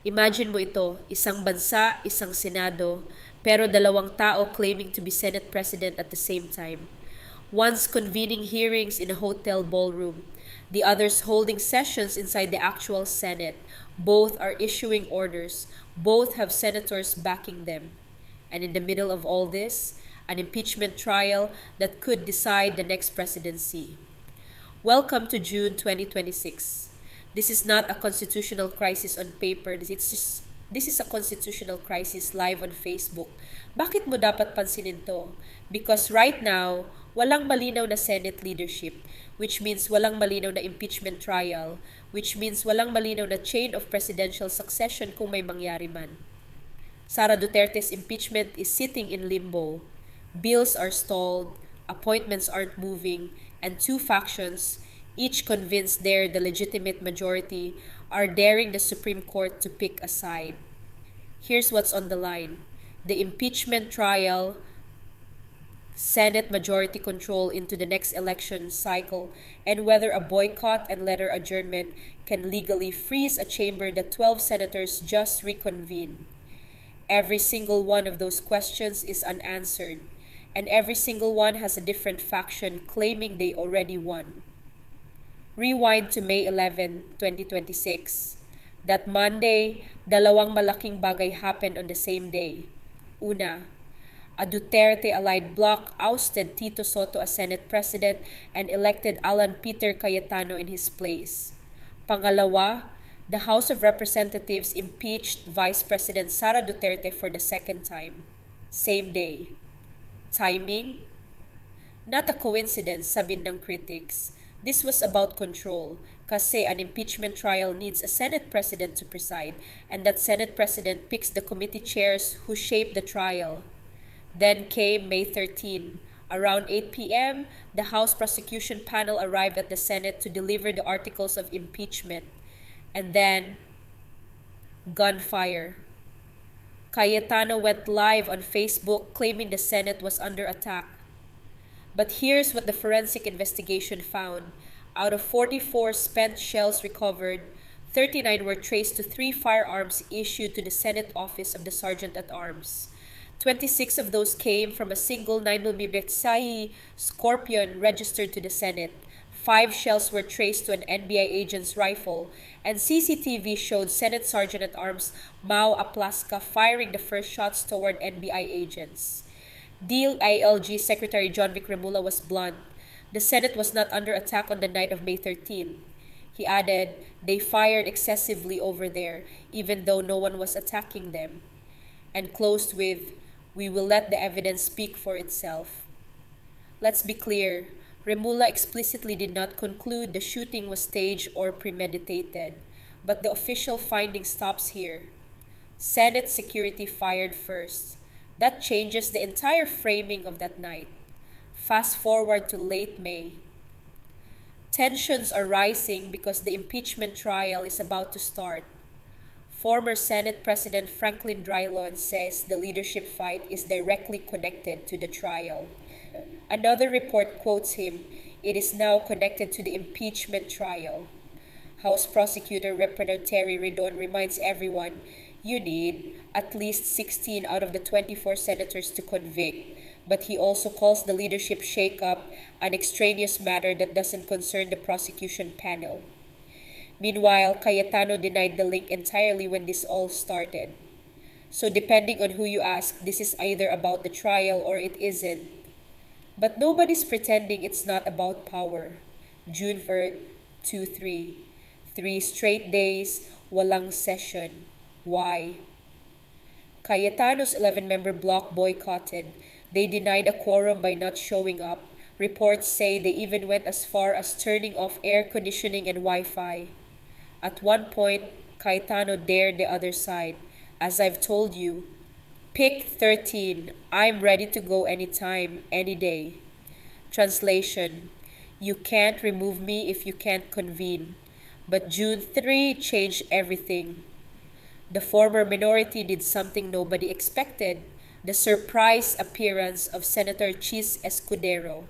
Imagine mo ito, isang bansa, isang Senado, pero dalawang tao claiming to be Senate President at the same time. One's convening hearings in a hotel ballroom, the other's holding sessions inside the actual Senate. Both are issuing orders, both have senators backing them. And in the middle of all this, an impeachment trial that could decide the next presidency. Welcome to June 2026. This is not a constitutional crisis on paper. This is a constitutional crisis live on Facebook. Bakit mo dapat pansinin to? Because right now, walang malinaw na Senate leadership, which means walang malinaw na impeachment trial, which means walang malinaw na chain of presidential succession kung may mangyari man. Sara Duterte's impeachment is sitting in limbo. Bills are stalled, appointments aren't moving, and two factions, each convinced they're the legitimate majority, are daring the Supreme Court to pick a side. Here's what's on the line: the impeachment trial, Senate majority control into the next election cycle, and whether a boycott and letter adjournment can legally freeze a chamber that 12 senators just reconvened. Every single one of those questions is unanswered, and every single one has a different faction claiming they already won. Rewind to May 11, 2026. That Monday, dalawang malaking bagay happened on the same day. Una, a Duterte-allied bloc ousted Tito Soto as Senate President and elected Alan Peter Cayetano in his place. Pangalawa, the House of Representatives impeached Vice President Sara Duterte for the second time. Same day. Timing? Not a coincidence, sabi ng critics. This was about control, kasi an impeachment trial needs a Senate President to preside, and that Senate President picks the committee chairs who shape the trial. Then came May 13. Around 8 p.m., the House prosecution panel arrived at the Senate to deliver the articles of impeachment. And then, gunfire. Cayetano went live on Facebook claiming the Senate was under attack. But here's what the forensic investigation found. Out of 44 spent shells recovered, 39 were traced to 3 firearms issued to the Senate office of the Sergeant at Arms. 26 of those came from a single 9mm Scorpion registered to the Senate. 5 shells were traced to an NBI agent's rifle, and CCTV showed Senate Sergeant at Arms Mau Aplaska firing the first shots toward NBI agents. DILG Secretary John Vic Remulla was blunt. The Senate was not under attack on the night of May 13. He added, they fired excessively over there, even though no one was attacking them. And closed with, we will let the evidence speak for itself. Let's be clear, Remulla explicitly did not conclude the shooting was staged or premeditated, but the official finding stops here. Senate security fired first. That changes the entire framing of that night. Fast forward to late May. Tensions are rising because the impeachment trial is about to start. Former Senate President Franklin Drilon says the leadership fight is directly connected to the trial. Another report quotes him, it is now connected to the impeachment trial. House Prosecutor Representative Terry Redon reminds everyone, you need at least 16 out of the 24 senators to convict, but he also calls the leadership shakeup an extraneous matter that doesn't concern the prosecution panel. Meanwhile, Cayetano denied the link entirely when this all started. So depending on who you ask, this is either about the trial or it isn't. But nobody's pretending it's not about power. June 3rd, 2-3. 3 straight days, walang session. Why? Cayetano's 11-member bloc boycotted. They denied a quorum by not showing up. Reports say they even went as far as turning off air conditioning and Wi-Fi. At one point, Cayetano dared the other side. As I've told you, pick 13. I'm ready to go anytime, any day. Translation: you can't remove me if you can't convene. But June 3 changed everything. The former minority did something nobody expected: the surprise appearance of Senator Chis Escudero.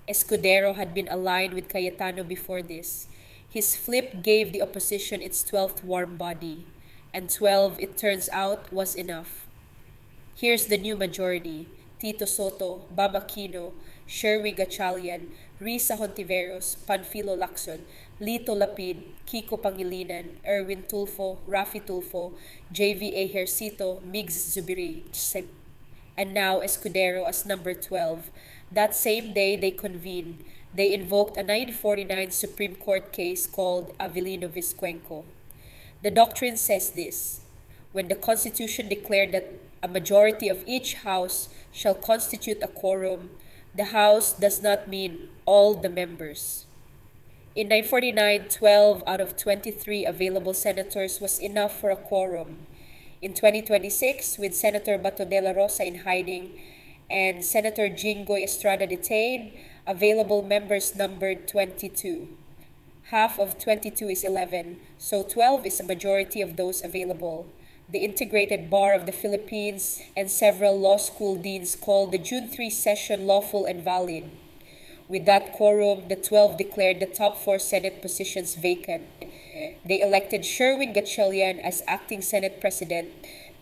Escudero had been aligned with Cayetano before this. His flip gave the opposition its 12th warm body. and 12, it turns out, was enough. Here's the new majority: Tito Soto, Baba Aquino, Sherwin Gatchalian, Risa Hontiveros, Panfilo Lacson, Lito Lapid, Kiko Pangilinan, Erwin Tulfo, Rafi Tulfo, JV Ejercito, Migs Zubiri, and now Escudero as number 12. That same day they convened. They invoked a 1949 Supreme Court case called Avelino Vizcuenco. The doctrine says this: when the Constitution declared that a majority of each House shall constitute a quorum, the House does not mean all the members. In 1949, 12 out of 23 available senators was enough for a quorum. In 2026, with Senator Bato de la Rosa in hiding and Senator Jinggoy Estrada detained, available members numbered 22. Half of 22 is 11, so 12 is a majority of those available. The Integrated Bar of the Philippines and several law school deans called the June 3 session lawful and valid. With that quorum, the 12 declared the top 4 Senate positions vacant. They elected Sherwin Gatchalian as acting Senate President,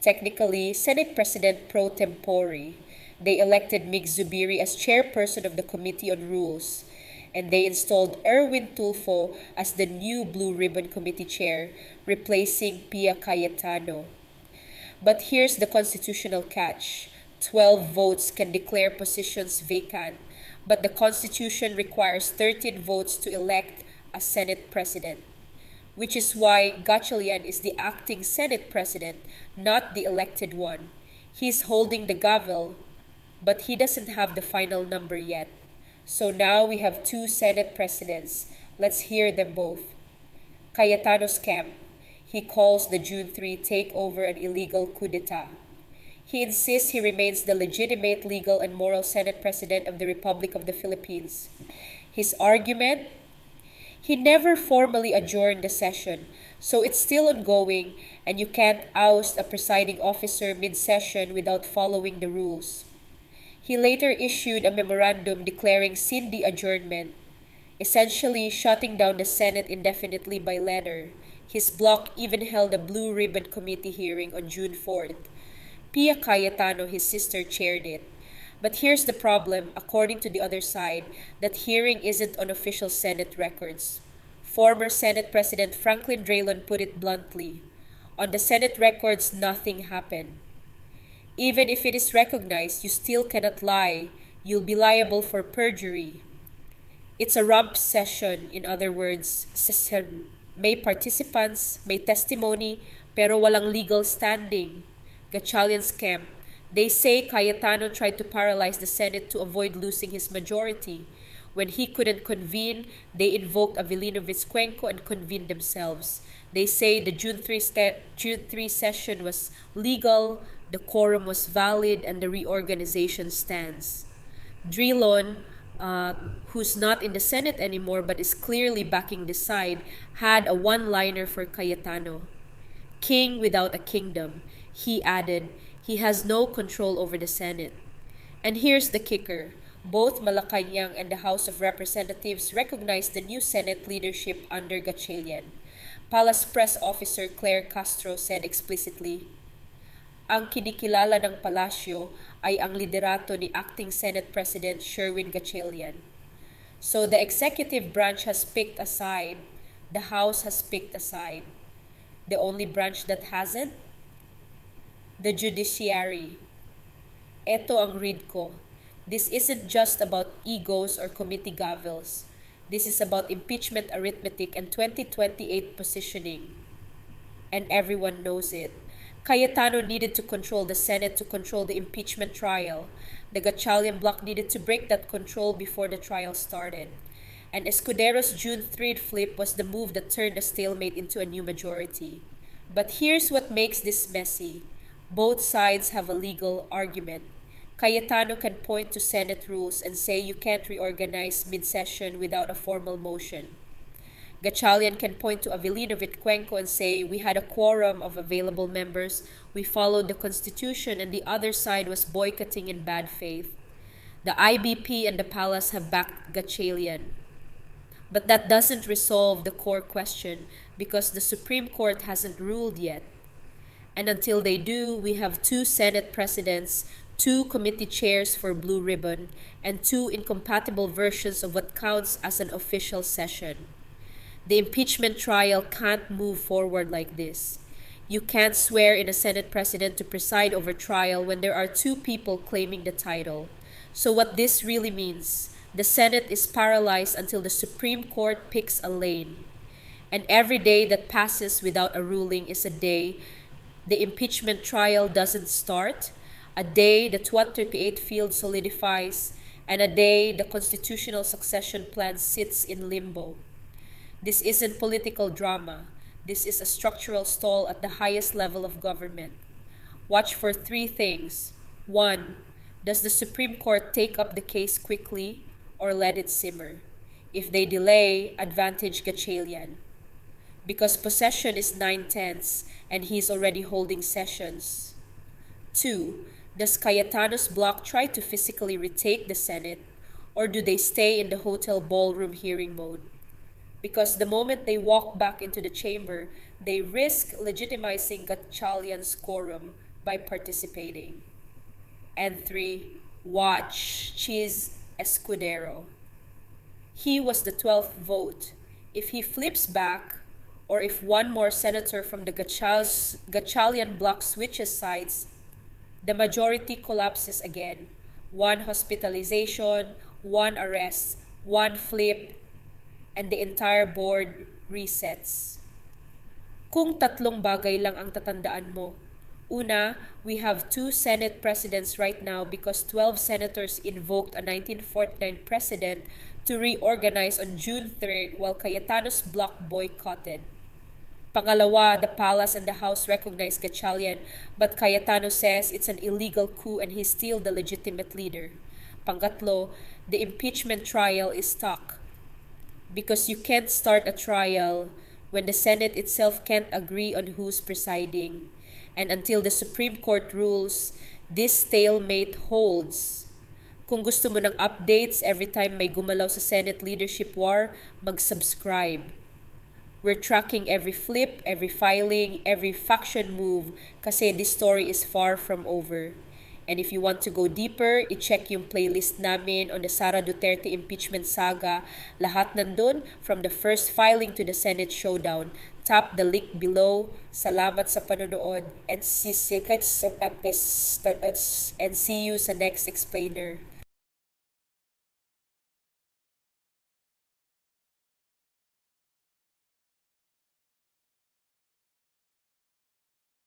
technically Senate President pro tempore. They elected Mig Zubiri as chairperson of the Committee on Rules. And they installed Erwin Tulfo as the new Blue Ribbon Committee chair, replacing Pia Cayetano. But here's the constitutional catch: 12 votes can declare positions vacant, but the Constitution requires 13 votes to elect a Senate President, which is why Gatchalian is the acting Senate President, not the elected one. He's holding the gavel, but he doesn't have the final number yet. So now we have 2 Senate Presidents. Let's hear them both. Cayetano's camp. He calls the June 3 takeover an illegal coup d'etat. He insists he remains the legitimate, legal, and moral Senate President of the Republic of the Philippines. His argument? He never formally adjourned the session, so it's still ongoing, and you can't oust a presiding officer mid-session without following the rules. He later issued a memorandum declaring Cindy adjournment, essentially shutting down the Senate indefinitely by letter. His bloc even held a Blue Ribbon Committee hearing on June 4th. Pia Cayetano, his sister, chaired it. But here's the problem, according to the other side: that hearing isn't on official Senate records. Former Senate President Franklin Draylon put it bluntly: on the Senate records, nothing happened. Even if it is recognized, you still cannot lie. You'll be liable for perjury. It's a rump session, in other words. May participants, may testimony, pero walang legal standing. Gatchalian's camp. They say Cayetano tried to paralyze the Senate to avoid losing his majority. When he couldn't convene, they invoked Avelino Vizcuenco and convened themselves. They say the June 3 session was legal, the quorum was valid, and the reorganization stands. Drilon, who's not in the Senate anymore but is clearly backing the side, had a one-liner for Cayetano: king without a kingdom. He added, he has no control over the Senate. And here's the kicker: both Malacanang and the House of Representatives recognized the new Senate leadership under Gatchalian. Palace Press Officer Claire Castro said explicitly, ang kinikilala ng palasyo ay ang liderato ni Acting Senate President Sherwin Gatchalian. So the executive branch has picked a side. The House has picked a side. The only branch that hasn't? The judiciary. Eto ang read ko. This isn't just about egos or committee gavels. This is about impeachment arithmetic and 2028 positioning. And everyone knows it. Cayetano needed to control the Senate to control the impeachment trial. The Gatchalian bloc needed to break that control before the trial started. And Escudero's June 3 flip was the move that turned a stalemate into a new majority. But here's what makes this messy. Both sides have a legal argument. Cayetano can point to Senate rules and say you can't reorganize mid-session without a formal motion. Gatchalian can point to Avelino Vizcuenco and say we had a quorum of available members, we followed the Constitution, and the other side was boycotting in bad faith. The IBP and the Palace have backed Gatchalian. But that doesn't resolve the core question because the Supreme Court hasn't ruled yet. And until they do, we have two Senate presidents, two committee chairs for Blue Ribbon, and two incompatible versions of what counts as an official session. The impeachment trial can't move forward like this. You can't swear in a Senate president to preside over trial when there are two people claiming the title. So what this really means, the Senate is paralyzed until the Supreme Court picks a lane. And every day that passes without a ruling is a day the impeachment trial doesn't start, a day the 238 field solidifies, and a day the constitutional succession plan sits in limbo. This isn't political drama. This is a structural stall at the highest level of government. Watch for three things. One, does the Supreme Court take up the case quickly or let it simmer? If they delay, advantage Gatchalian. Because possession is 9/10 and he's already holding sessions. Two, does Cayetano's bloc try to physically retake the Senate, or do they stay in the hotel ballroom hearing mode? Because the moment they walk back into the chamber, they risk legitimizing Gatchalian's quorum by participating. And three, watch Cheese Escudero. He was the 12th vote. If he flips back, or if one more senator from the Gatchalian bloc switches sides, the majority collapses again. One hospitalization, one arrest, one flip, and the entire board resets. Kung tatlong bagay lang ang tatandaan mo. Una, we have two Senate presidents right now because 12 senators invoked a 1949 precedent to reorganize on June 3rd while Cayetano's bloc boycotted. Pangalawa, the palace and the house recognize Gatchalian, but Cayetano says it's an illegal coup and he's still the legitimate leader. Pangatlo, the impeachment trial is stuck. Because you can't start a trial when the Senate itself can't agree on who's presiding. And until the Supreme Court rules, this stalemate holds. Kung gusto mo ng updates every time may gumalaw sa Senate leadership war, mag-subscribe. We're tracking every flip, every filing, every faction move kasi this story is far from over. And if you want to go deeper, i-check yung playlist namin on the Sara Duterte impeachment saga. Lahat nandun, from the first filing to the Senate showdown. Tap the link below. Salamat sa panonood and see you sa next explainer.